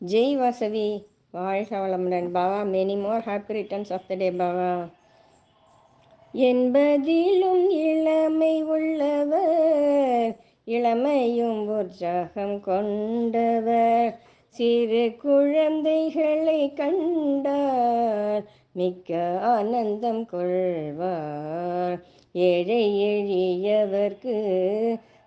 Jai Vasavi, வாழ்க வளமுடன் Baba. Many more happy returns of the day Baba. என்பதிலும் இளமை உள்ளவர், இளமையும் உற்சாகம் கொண்டவர், சிறு குழந்தைகளை கண்டார் மிக்க ஆனந்தம் கொள்வார். ஏழை எளியவர்க்கு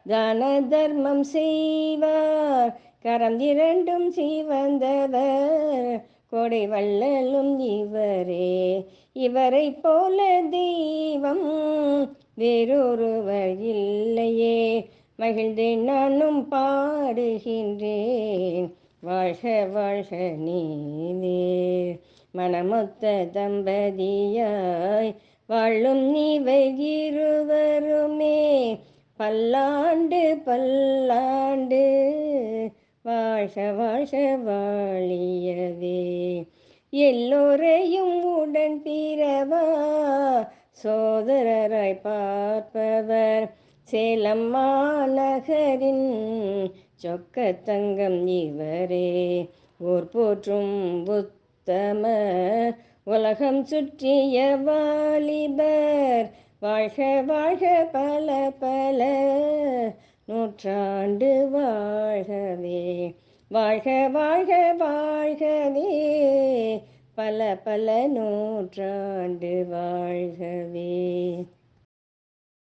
தான தர்மம் செய்வார், கரம் இரண்டும் சிவந்தவர், கொடை வள்ளலும் இவரே. இவரை போல தெய்வம் வேறொருவர் இல்லையே, மகிழ்ந்தேன் நானும் பாடுகின்றேன், வாழ்க வாழ்க நீவே. மனமொத்த தம்பதியாய் வாழும் இவை இருவருமே, பல்லாண்டு பல்லாண்டு வாழ்க வாழ்க வாழியவே. எல்லோரையும் உடன் பிறவா சோதரராய் பார்ப்பவர், சேலம் மாநகரின் சொக்கத்தங்கம் இவரே. ஊர் போற்றும் உத்தம உலகம் சுற்றிய வாலிபர், வாழ்க வாழ்க பல பல நூற்றாண்டு வாழ்கவே. வாழ்க வாழ்க வாழ்கவே, பல பல நூற்றாண்டு வாழ்கவே.